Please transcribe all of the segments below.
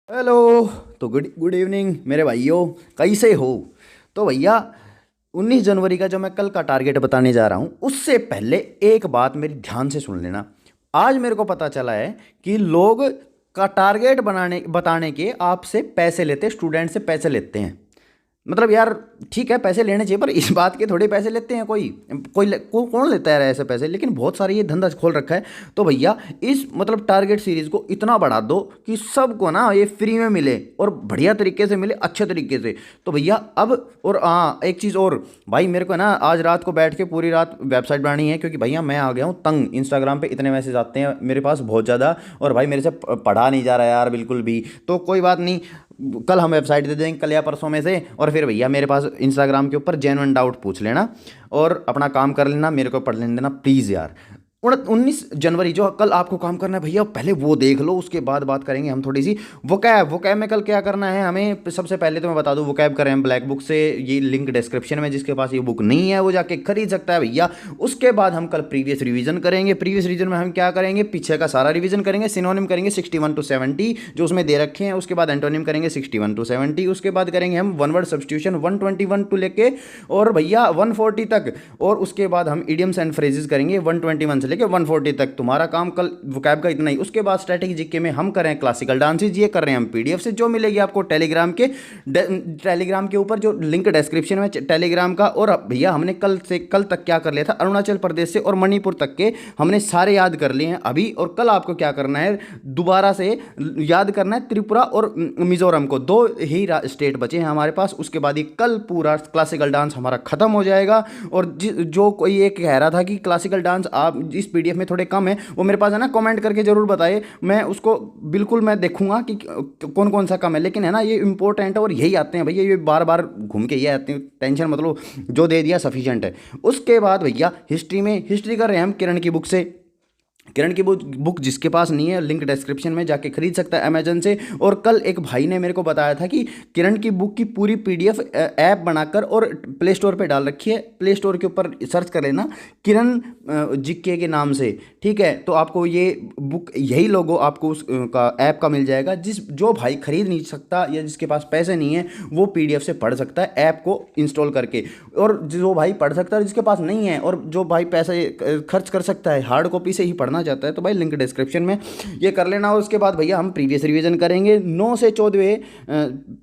Hello. तो good good evening मेरे भाइयों, कैसे हो? तो भैया 19 जनवरी का जो मैं कल का टारगेट बताने जा रहा हूँ उससे पहले एक बात मेरी ध्यान से सुन लेना। आज मेरे को पता चला है कि लोग का टारगेट बनाने बताने के आपसे पैसे लेते, स्टूडेंट से पैसे लेते हैं। मतलब यार, ठीक है पैसे लेने चाहिए, पर इस बात के थोड़े पैसे लेते हैं कोई। कौन लेता है ऐसे पैसे? लेकिन बहुत सारे ये धंधा खोल रखा है। तो भैया इस मतलब टारगेट सीरीज को इतना बढ़ा दो कि सबको ना ये फ्री में मिले और बढ़िया तरीके से मिले, अच्छे तरीके से। तो भैया अब, और हाँ एक चीज़ और, भाई मेरे को ना आज रात को बैठ के पूरी रात वेबसाइट बनानी है, क्योंकि भैया मैं आ गया हूँ तंग। इंस्टाग्राम पे इतने मैसेज आते हैं मेरे पास बहुत ज़्यादा, और भाई मेरे से पढ़ा नहीं जा रहा है यार बिल्कुल भी। तो कोई बात नहीं, कल हम वेबसाइट दे देंगे, कल या परसों में से। और फिर भैया मेरे पास इंस्टाग्राम के ऊपर जेन्युइन डाउट पूछ लेना और अपना काम कर लेना, मेरे को पढ़ लेने देना प्लीज़ यार। 19 जनवरी जो कल आपको काम करना है भैया, पहले वो देख लो, उसके बाद बात करेंगे हम थोड़ी सी। वोकैब में कल क्या करना है हमें, सबसे पहले तो मैं बता दूं, वोकैब करें हम ब्लैक बुक से। ये लिंक डिस्क्रिप्शन में, जिसके पास ये बुक नहीं है वो जाके खरीद सकता है भैया। उसके बाद हम कल प्रीवियस रिवीजन करेंगे। प्रीवियस रिवीजन में हम क्या करेंगे, पीछे का सारा रिवीजन करेंगे। सिनोनिम करेंगे 61 to 70 जो उसमें दे रखे हैं। उसके बाद एंटोनिम करेंगे 61 to 70। उसके बाद करेंगे हम वन वर्ड सब्सटीट्यूशन 121 टू लेके और भैया 140 तक। और उसके बाद हम इडियम्स एंड फ्रेजेस करेंगे 121 से लेके 140 तक। तुम्हारा काम कल वोकैब का इतना ही। उसके बाद स्टैटिक जीके में हम कर रहे हैं क्लासिकल डांसेज, ये कर रहे हैं हम पीडीएफ से, जो मिलेगी आपको टेलीग्राम के ऊपर, जो लिंक डिस्क्रिप्शन में टेलीग्राम का। और भैया हमने कल तक क्या कर लिया था, अरुणाचल प्रदेश से और मणिपुर तक के हमने सारे याद कर लिए हैं अभी। और कल आपको क्या करना है, दोबारा से याद करना है त्रिपुरा और मिजोरम को। दो ही स्टेट बचे हैं हमारे पास। उसके बाद ही कल पूरा क्लासिकल डांस हमारा खत्म हो जाएगा। और जो कोई ये कह रहा था कि क्लासिकल डांस आप इस पीडीएफ में थोड़े कम है, वो मेरे पास है ना, कमेंट करके जरूर बताए। मैं उसको बिल्कुल मैं देखूंगा कि कौन कौन सा कम है। लेकिन है ना, ये इंपॉर्टेंट है और यही आते हैं भैया, ये बार बार घूम के ये आते हैं। टेंशन मतलब जो दे दिया सफिशिएंट है। उसके बाद भैया हिस्ट्री कर रहे हैं हम किरण की बुक से। किरण की बुक जिसके पास नहीं है, लिंक डिस्क्रिप्शन में जाके खरीद सकता है अमेजन से। और कल एक भाई ने मेरे को बताया था कि किरण की बुक की पूरी पीडीएफ ऐप बनाकर और प्ले स्टोर पे डाल रखी है। प्ले स्टोर के ऊपर सर्च कर लेना किरण जीके के नाम से, ठीक है? तो आपको ये बुक, यही लोगो आपको उस का ऐप का मिल जाएगा। जो भाई खरीद नहीं सकता या जिसके पास पैसे नहीं है, वो पीडीएफ से पढ़ सकता है ऐप को इंस्टॉल करके। और जो भाई पढ़ सकता है, जिसके पास नहीं है, और जो भाई पैसे खर्च कर सकता है, हार्ड कॉपी से ही पढ़ना चाहता है, तो भाई लिंक डिस्क्रिप्शन में ये कर लेना। और उसके बाद भैया हम प्रीवियस रिवीजन करेंगे। 9 से 14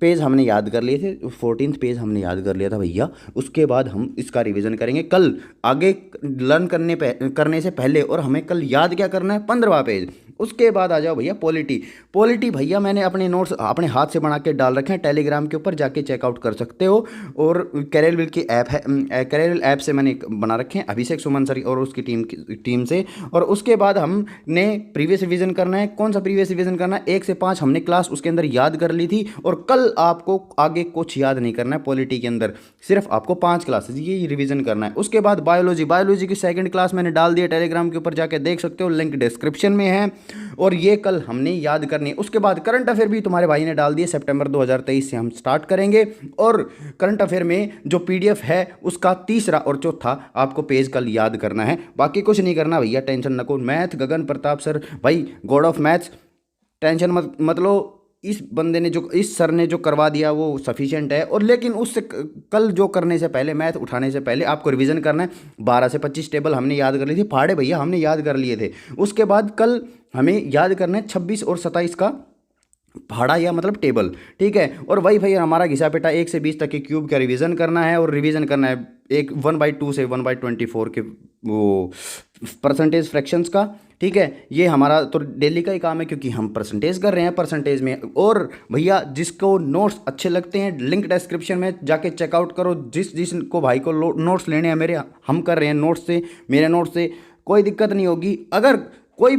पेज हमने याद कर लिए थे, 14th पेज हमने याद कर लिया था भैया। उसके बाद हम इसका रिवीजन करेंगे कल, आगे लर्न करने से पहले। और हमें कल याद क्या करना है, 15वां पेज। उसके बाद आ जाओ भैया पॉलिटी भैया मैंने अपने नोट्स अपने हाथ से बना के डाल रखे हैं टेलीग्राम के ऊपर, जाके चेकआउट कर सकते हो। और कैरियर की ऐप है, कैरियर ऐप से मैंने बना रखे हैं अभिषेक सुमन सर और उसकी टीम से। और उसके बाद हमने प्रीवियस रिवीजन करना है। कौन सा प्रीवियस रिवीजन करना है, 1 से 5 हमने क्लास उसके अंदर याद कर ली थी। और कल आपको आगे कुछ याद नहीं करना है पॉलिटी के अंदर, सिर्फ आपको 5 क्लासेस ये रिवीजन करना है। उसके बाद बायोलॉजी की सेकंड क्लास मैंने डाल दिया टेलीग्राम के ऊपर, जाके देख सकते हो, लिंक डिस्क्रिप्शन में है। और ये कल हमने याद करनी है। उसके बाद करंट अफेयर भी तुम्हारे भाई ने डाल दिए, सितंबर 2023 से हम स्टार्ट करेंगे। और करंट अफेयर में जो पीडीएफ है उसका तीसरा और चौथा आपको पेज कल याद करना है। बाकी कुछ नहीं करना भैया, टेंशन नको। मैथ गगन प्रताप सर भाई, गॉड ऑफ मैथ्स, टेंशन मत लो। इस सर ने जो करवा दिया वो सफिशिएंट है। और लेकिन उससे कल जो करने से पहले, मैथ उठाने से पहले आपको रिवीजन करना है। 12 से 25 टेबल हमने याद कर ली थी, पहाड़े भैया हमने याद कर लिए थे। उसके बाद कल हमें याद करना है 26 और 27 का पहाड़ा, या मतलब टेबल, ठीक है? और वही भैया हमारा घिसा पेटा 1 से 20 तक के क्यूब का रिवीजन करना है। और रिवीजन करना है एक 1/2 से 1/24 के वो परसेंटेज फ्रैक्शंस का, ठीक है? ये हमारा तो डेली का ही काम है, क्योंकि हम परसेंटेज कर रहे हैं परसेंटेज में। और भैया जिसको नोट्स अच्छे लगते हैं, लिंक डिस्क्रिप्शन में जाके चेकआउट करो। जिसको भाई को नोट्स लेने हैं मेरे, हम कर रहे हैं नोट्स से, मेरे नोट्स से कोई दिक्कत नहीं होगी। अगर कोई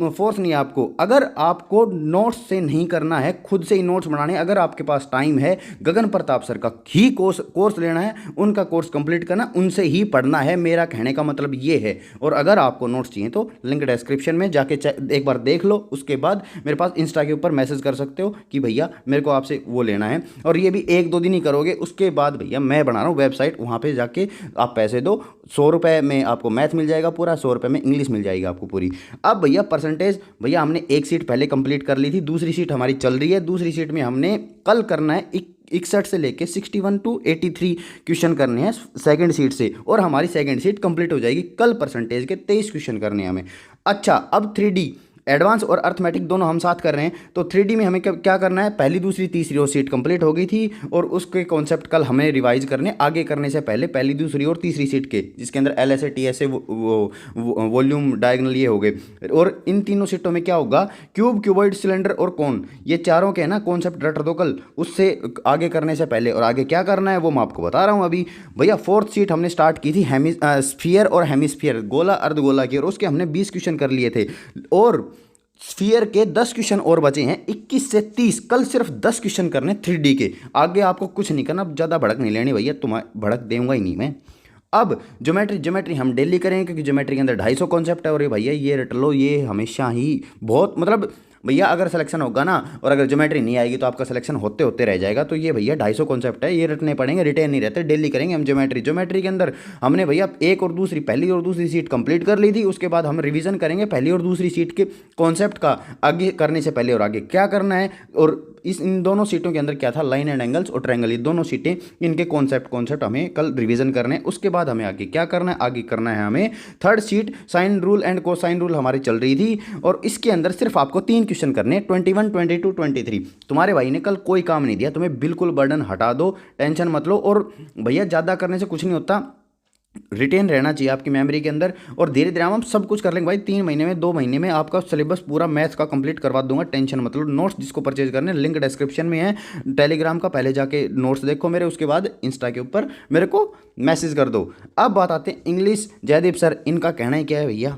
फोर्स नहीं है आपको, अगर आपको नोट्स से नहीं करना है, खुद से ही नोट्स बनाने, अगर आपके पास टाइम है, गगन प्रताप सर का ही कोर्स लेना है, उनका कोर्स कंप्लीट करना, उनसे ही पढ़ना है, मेरा कहने का मतलब ये है। और अगर आपको नोट्स चाहिए तो लिंक डिस्क्रिप्शन में जाके एक बार देख लो। उसके बाद मेरे पास इंस्टा के ऊपर मैसेज कर सकते हो कि भैया मेरे को आपसे वो लेना है। और ये भी 1-2 दिन ही करोगे, उसके बाद भैया मैं बना रहा हूँ वेबसाइट, वहाँ पर जाके आप पैसे दो। 100 रुपये में आपको मैथ मिल जाएगा पूरा, 100 रुपये में इंग्लिश मिल जाएगी आपको पूरी। अब भैया परसेंटेज भैया हमने एक सीट पहले कंप्लीट कर ली थी, दूसरी सीट हमारी चल रही है, दूसरी सीट में हमने कल करना है 61 से लेके 61 टू 83 क्वेश्चन करने हैं सेकंड सीट से, और हमारी सेकंड सीट कंप्लीट हो जाएगी। कल परसेंटेज के 23 क्वेश्चन करने हैं हमें। अच्छा, अब 3D एडवांस और अर्थमेटिक दोनों हम साथ कर रहे हैं, तो 3D में हमें क्या करना है, पहली दूसरी तीसरी और सीट कंप्लीट हो गई थी, और उसके कॉन्सेप्ट कल हमें रिवाइज करने आगे करने से पहले पहली दूसरी और तीसरी सीट के, जिसके अंदर LSA TSA वॉल्यूम डायगनल ये हो गए। और इन तीनों सीटों में क्या होगा, क्यूब, क्यूबॉइड, सिलेंडर और कोन, ये चारों के है ना कॉन्सेप्ट रट दो कल, उससे आगे करने से पहले। और आगे क्या करना है वो मैं आपको बता रहा हूँ अभी। भैया फोर्थ सीट हमने स्टार्ट की थी स्फीयर और हेमिस्फीयर, गोला अर्धगोला की, और उसके हमने 20 क्वेश्चन कर लिए थे, और स्फीयर के 10 क्वेश्चन और बचे हैं 21 से 30। कल सिर्फ 10 क्वेश्चन करने 3D के, आगे आपको कुछ नहीं करना, ज़्यादा भड़क नहीं लेनी भैया, तुम्हारा भड़क दूंगा ही नहीं मैं। अब ज्योमेट्री हम डेली करेंगे, क्योंकि ज्योमेट्री के अंदर 250 कॉन्सेप्ट है, और ये भैया ये रट लो, ये हमेशा ही बहुत मतलब भैया अगर सिलेक्शन होगा ना, और अगर ज्योमेट्री नहीं आएगी तो आपका सिलेक्शन होते होते रह जाएगा। तो ये भैया 250 कॉन्सेप्ट है, ये रटने पड़ेंगे, रिटेन नहीं रहते, डेली करेंगे हम ज्योमेट्री के अंदर हमने भैया पहली और दूसरी सीट कंप्लीट कर ली थी, उसके बाद हम रिवीजन करेंगे पहली और दूसरी सीट के कॉन्सेप्ट का आगे करने से पहले, और आगे क्या करना है, और इन दोनों सीटों के अंदर क्या था, लाइन एंड एंगल्स और ट्रायंगल, ये दोनों सीटें, इनके कॉन्सेप्ट हमें कल रिवीजन करने हैं। उसके बाद हमें आगे क्या करना है, आगे करना है हमें third sheet sine rule and cosine rule हमारी चल रही थी, और इसके अंदर सिर्फ आपको 3 क्वेश्चन करने, 21, 22, 23। तुम्हारे भाई ने कल कोई काम नहीं दिया तुम्हें, बिल्कुल बर्डन हटा दो, टेंशन मत लो, और भैया ज़्यादा करने से कुछ नहीं होता, रिटेन रहना चाहिए आपकी मेमोरी के अंदर, और धीरे धीरे हम सब कुछ कर लेंगे भाई। 3 महीने में 2 महीने में आपका सिलेबस पूरा मैथ्स का कंप्लीट करवा दूंगा, टेंशन मतलब। नोट्स जिसको परचेज करने, लिंक डिस्क्रिप्शन में है टेलीग्राम का, पहले जाके नोट्स देखो मेरे, उसके बाद इंस्टा के ऊपर मेरे को मैसेज कर दो। अब बात आते हैं इंग्लिश, जयदीप सर इनका कहना ही क्या है भैया,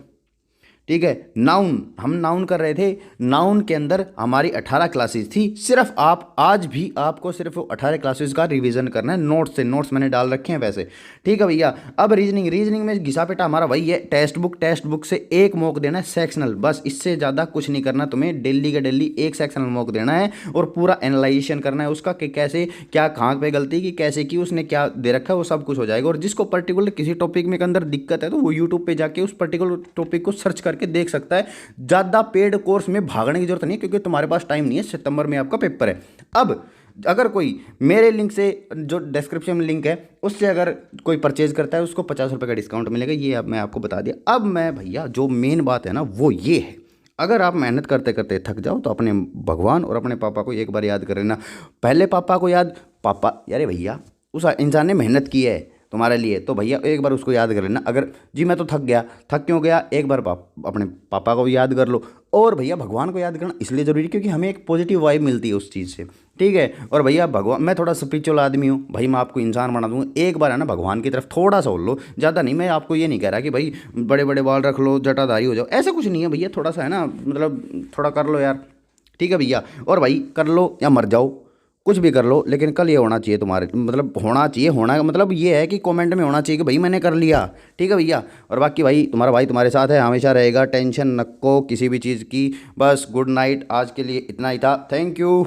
ठीक है। नाउन, हम नाउन कर रहे थे, नाउन के अंदर हमारी 18 क्लासेस थी, सिर्फ आप आज भी आपको सिर्फ 18 क्लासेस का रिवीजन करना है, नोट्स मैंने डाल रखे हैं वैसे, ठीक है भैया। अब रीजनिंग में घिसा पेटा हमारा वही है, टेक्स्ट बुक से एक मॉक देना है सेक्शनल, बस इससे ज़्यादा कुछ नहीं करना तुम्हें, डेली का डेली एक सेक्शनल मॉक देना है, और पूरा एनालाइजेशन करना है उसका कि कैसे क्या कहाँ पे गलती की, कैसे की, उसने क्या दे रखा है, वो सब कुछ हो जाएगा। और जिसको पर्टिकुलर किसी टॉपिक में के अंदर दिक्कत है तो वो यूट्यूब पे जाके उस पर्टिकुलर टॉपिक को सर्च करके देख सकता है। ज़्यादा पेड कोर्स में भागने की जरूरत नहीं है, क्योंकि तुम्हारे पास टाइम नहीं है, सितंबर में आपका पेपर है। अब अगर कोई मेरे लिंक से, जो डिस्क्रिप्शन में लिंक है उससे अगर कोई परचेज करता है उसको 50 रुपये का डिस्काउंट मिलेगा, ये अब मैं आपको बता दिया। अब मैं भैया जो मेन बात है ना वो ये है, अगर आप मेहनत करते करते थक जाओ तो अपने भगवान और अपने पापा को एक बार याद कर लेना। पहले पापा को याद, पापा यारे भैया उस इंसान ने मेहनत की है तुम्हारे लिए, तो भैया एक बार उसको याद कर लेना। अगर जी मैं तो थक गया, थक क्यों गया, एक बार अपने पापा को भी याद कर लो। और भैया भगवान को याद करना इसलिए ज़रूरी क्योंकि हमें एक पॉजिटिव वाइब मिलती है उस चीज़ से, ठीक है। और भैया भगवान, मैं थोड़ा स्पिरिचुअल आदमी हूँ भाई, मैं आपको इंसान बना दूँगा, एक बार है ना भगवान की तरफ थोड़ा सा बोल लो, ज़्यादा नहीं। मैं आपको ये नहीं कह रहा कि भाई बड़े बड़े बाल रख लो, जटाधारी हो जाओ, ऐसा कुछ नहीं है भैया, थोड़ा सा है ना मतलब थोड़ा कर लो यार, ठीक है भैया। और भाई कर लो या मर जाओ, कुछ भी कर लो, लेकिन कल ये होना चाहिए तुम्हारे, मतलब होना चाहिए, होना का मतलब ये है कि कमेंट में होना चाहिए कि भाई मैंने कर लिया, ठीक है भैया। और बाकी भाई तुम्हारा भाई तुम्हारे साथ है, हमेशा रहेगा, टेंशन नको किसी भी चीज़ की। बस गुड नाइट, आज के लिए इतना ही था, थैंक यू।